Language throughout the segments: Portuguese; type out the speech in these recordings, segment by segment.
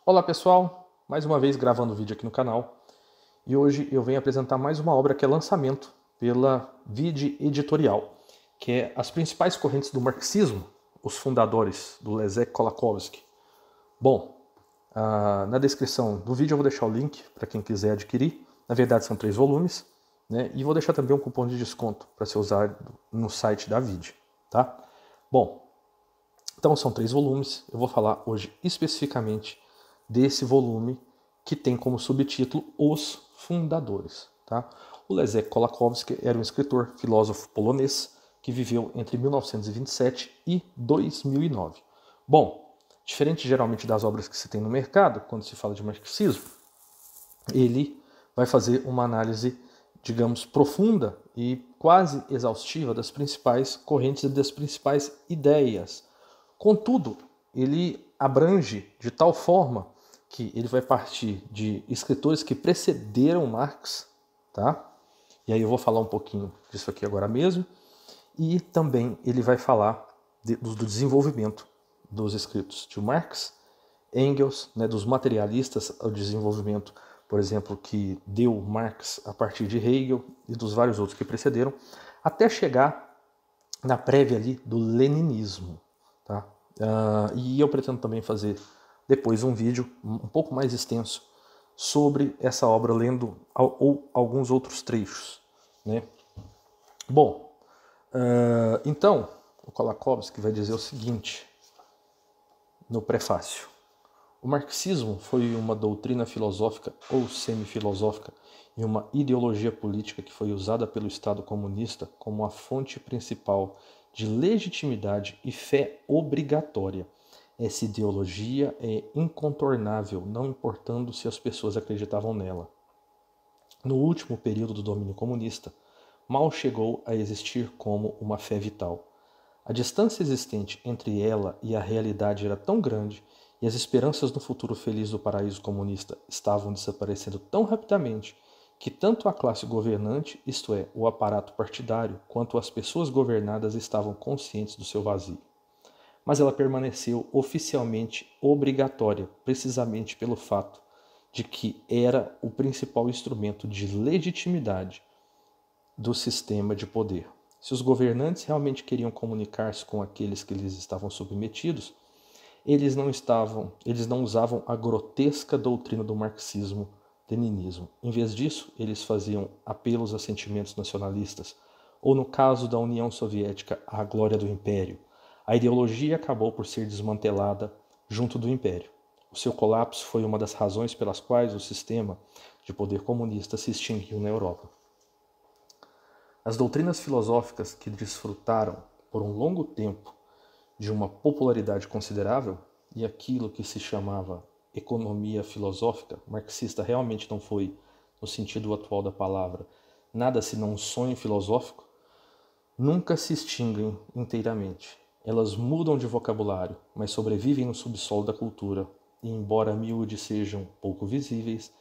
Olá pessoal, mais uma vez gravando vídeo aqui no canal e hoje eu venho apresentar mais uma obra que é lançamento pela Vide Editorial, que é As Principais Correntes do Marxismo, os fundadores do Leszek Kolakowski. Bom, na descrição do vídeo eu vou deixar o link para quem quiser adquirir, na verdade são 3 volumes, né? E vou deixar também um cupom de desconto para ser usado no site da Vide, tá? Bom, então são 3 volumes, eu vou falar hoje especificamente desse volume que tem como subtítulo Os Fundadores. Tá? O Leszek Kolakowski era um escritor, filósofo polonês que viveu entre 1927 e 2009. Bom, diferente geralmente das obras que se tem no mercado, quando se fala de marxismo, ele vai fazer uma análise, digamos, profunda e quase exaustiva das principais correntes e das principais ideias. Contudo, ele abrange de tal forma que ele vai partir de escritores que precederam Marx, tá? E aí eu vou falar um pouquinho disso aqui agora mesmo. E também ele vai falar do desenvolvimento dos escritos de Marx, Engels, né, dos materialistas, ao desenvolvimento, por exemplo, que deu Marx a partir de Hegel e dos vários outros que precederam, até chegar na prévia ali do leninismo. Tá? E eu pretendo também fazer depois um vídeo um pouco mais extenso sobre essa obra, lendo ou alguns outros trechos. Né? Bom, então o Kolakowski vai dizer o seguinte no prefácio. O marxismo foi uma doutrina filosófica ou semifilosófica e uma ideologia política que foi usada pelo Estado comunista como a fonte principal de legitimidade e fé obrigatória. Essa ideologia é incontornável, não importando se as pessoas acreditavam nela. No último período do domínio comunista, mal chegou a existir como uma fé vital. A distância existente entre ela e a realidade era tão grande e as esperanças no futuro feliz do paraíso comunista estavam desaparecendo tão rapidamente que tanto a classe governante, isto é, o aparato partidário, quanto as pessoas governadas estavam conscientes do seu vazio. Mas ela permaneceu oficialmente obrigatória, precisamente pelo fato de que era o principal instrumento de legitimidade do sistema de poder. Se os governantes realmente queriam comunicar-se com aqueles que lhes estavam submetidos, eles não usavam a grotesca doutrina do marxismo-leninismo. Em vez disso, eles faziam apelos a sentimentos nacionalistas, ou no caso da União Soviética, à glória do Império. A ideologia acabou por ser desmantelada junto do Império. O seu colapso foi uma das razões pelas quais o sistema de poder comunista se extinguiu na Europa. As doutrinas filosóficas que desfrutaram por um longo tempo de uma popularidade considerável, e aquilo que se chamava economia filosófica marxista realmente não foi, no sentido atual da palavra, nada senão um sonho filosófico, nunca se extinguem inteiramente. Elas mudam de vocabulário, mas sobrevivem no subsolo da cultura, e embora a miúde sejam pouco visíveis,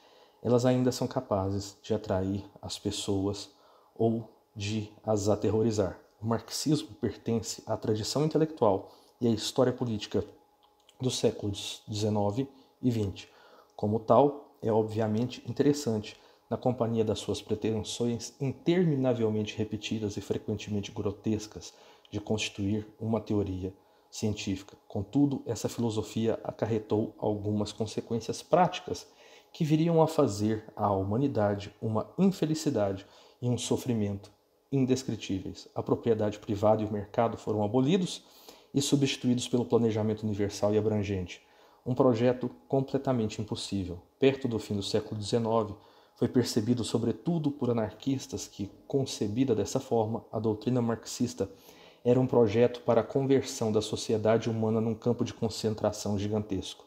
elas ainda são capazes de atrair as pessoas ou de as aterrorizar. O marxismo pertence à tradição intelectual e à história política dos séculos XIX e XX. Como tal, é obviamente interessante, na companhia das suas pretensões interminavelmente repetidas e frequentemente grotescas de constituir uma teoria científica. Contudo, essa filosofia acarretou algumas consequências práticas que viriam a fazer à humanidade uma infelicidade e um sofrimento indescritíveis. A propriedade privada e o mercado foram abolidos e substituídos pelo planejamento universal e abrangente, um projeto completamente impossível. Perto do fim do século XIX, foi percebido sobretudo por anarquistas que, concebida dessa forma, a doutrina marxista era um projeto para a conversão da sociedade humana num campo de concentração gigantesco.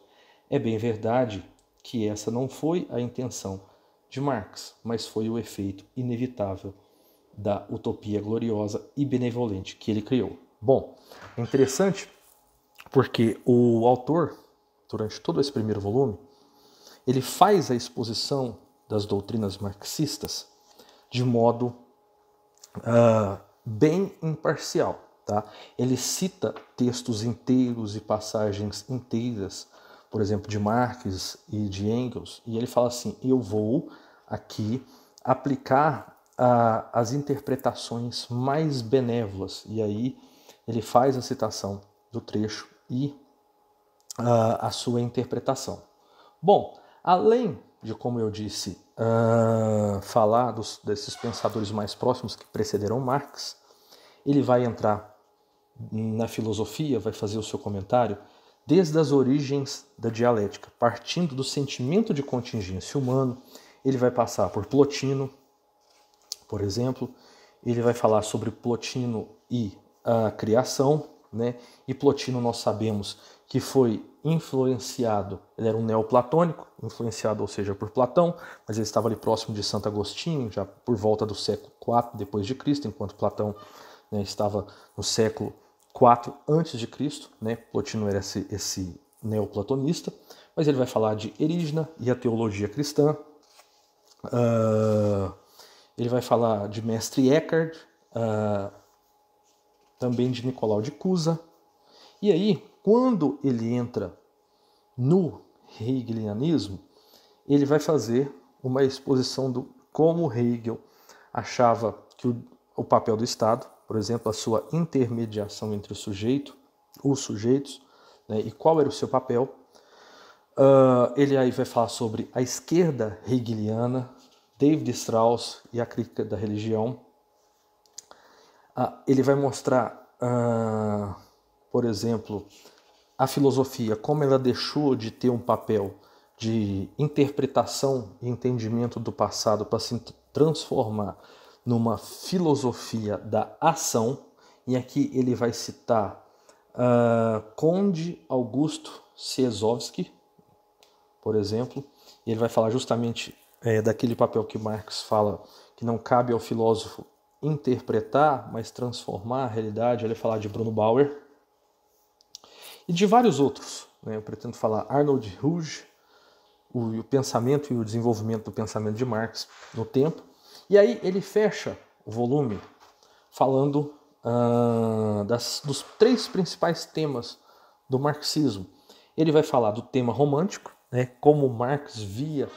É bem verdade que essa não foi a intenção de Marx, mas foi o efeito inevitável da utopia gloriosa e benevolente que ele criou. Bom, é interessante porque o autor, durante todo esse primeiro volume, ele faz a exposição das doutrinas marxistas de modo bem imparcial. Tá? Ele cita textos inteiros e passagens inteiras por exemplo, de Marx e de Engels, e ele fala assim: eu vou aqui aplicar as interpretações mais benévolas. E aí ele faz a citação do trecho e a sua interpretação. Bom, além de, como eu disse, falar desses pensadores mais próximos que precederam Marx, ele vai entrar na filosofia, vai fazer o seu comentário desde as origens da dialética, partindo do sentimento de contingência humano. Ele vai passar por Plotino, por exemplo, ele vai falar sobre Plotino e a criação, né? E Plotino nós sabemos que foi influenciado, ele era um neoplatônico, influenciado, ou seja, por Platão, mas ele estava ali próximo de Santo Agostinho, já por volta do século IV depois de Cristo, enquanto Platão, né, estava no século IV antes de Cristo, né? Plotino era esse neoplatonista, mas ele vai falar de Erígena e a teologia cristã. Ele vai falar de Mestre Eckhart, também de Nicolau de Cusa. E aí, quando ele entra no hegelianismo, ele vai fazer uma exposição do como Hegel achava que o papel do Estado, por exemplo, a sua intermediação entre os sujeitos, né, e qual era o seu papel. Ele aí vai falar sobre a esquerda hegeliana, David Strauss e a crítica da religião. Ele vai mostrar, por exemplo, a filosofia, como ela deixou de ter um papel de interpretação e entendimento do passado para se transformar numa filosofia da ação. E aqui ele vai citar Conde Augusto Ciesowski, por exemplo, e ele vai falar justamente daquele papel que Marx fala que não cabe ao filósofo interpretar, mas transformar a realidade. Ele vai falar de Bruno Bauer e de vários outros, né? Eu pretendo falar Arnold Ruge, o pensamento e o desenvolvimento do pensamento de Marx no tempo. E aí ele fecha o volume falando dos 3 principais temas do marxismo. Ele vai falar do tema romântico, né, como Marx via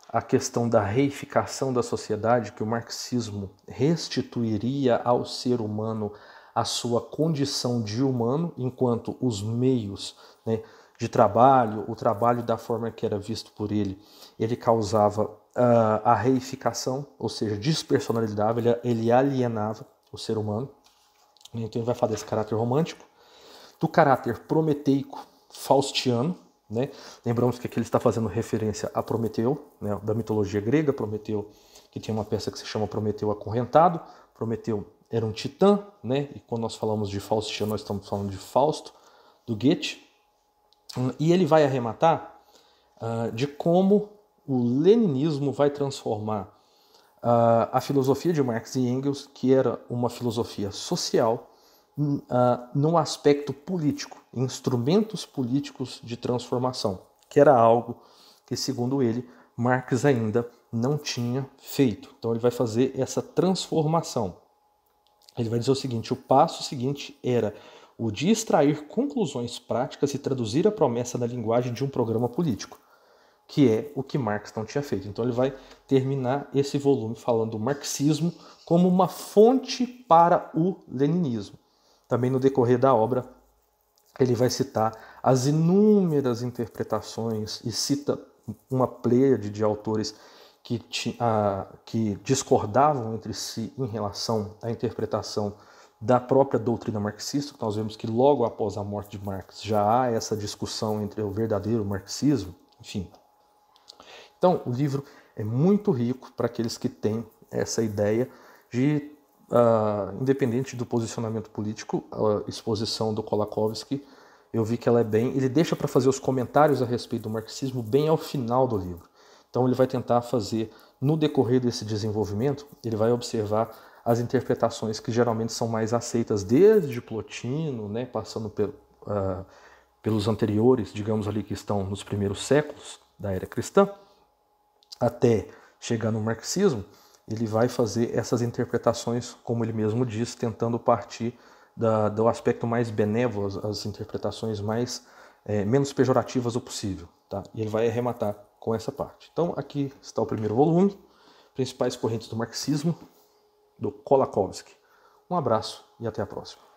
a questão da reificação da sociedade, que o marxismo restituiria ao ser humano a sua condição de humano, enquanto os meios, né, de trabalho, o trabalho da forma que era visto por ele causava a reificação, ou seja, despersonalizava, ele alienava o ser humano. Então ele vai falar desse caráter romântico, do caráter prometeico faustiano, né? Lembramos que aqui ele está fazendo referência a Prometeu, né, da mitologia grega. Prometeu, que tem uma peça que se chama Prometeu Acorrentado. Prometeu era um titã, né? E quando nós falamos de faustiano, nós estamos falando de Fausto, do Goethe. E ele vai arrematar de como o leninismo vai transformar a filosofia de Marx e Engels, que era uma filosofia social, num aspecto político, instrumentos políticos de transformação, que era algo que, segundo ele, Marx ainda não tinha feito. Então ele vai fazer essa transformação. Ele vai dizer o seguinte: o passo seguinte era o de extrair conclusões práticas e traduzir a promessa na linguagem de um programa político, que é o que Marx não tinha feito. Então ele vai terminar esse volume falando do marxismo como uma fonte para o leninismo. Também no decorrer da obra, ele vai citar as inúmeras interpretações e cita uma pleiade de autores que discordavam entre si em relação à interpretação da própria doutrina marxista. Nós vemos que logo após a morte de Marx já há essa discussão entre o verdadeiro marxismo, enfim. Então, o livro é muito rico para aqueles que têm essa ideia de, independente do posicionamento político, a exposição do Kolakowski, eu vi que ela é ele deixa para fazer os comentários a respeito do marxismo bem ao final do livro. Então ele vai tentar fazer, no decorrer desse desenvolvimento, ele vai observar as interpretações que geralmente são mais aceitas desde Plotino, né, passando pelos anteriores, digamos ali, que estão nos primeiros séculos da era cristã, até chegar no marxismo. Ele vai fazer essas interpretações, como ele mesmo diz, tentando partir do aspecto mais benévolo, as interpretações mais menos pejorativas o possível. Tá? E ele vai arrematar com essa parte. Então aqui está o primeiro volume, Principais Correntes do Marxismo, do Kolakowski. Um abraço e até a próxima.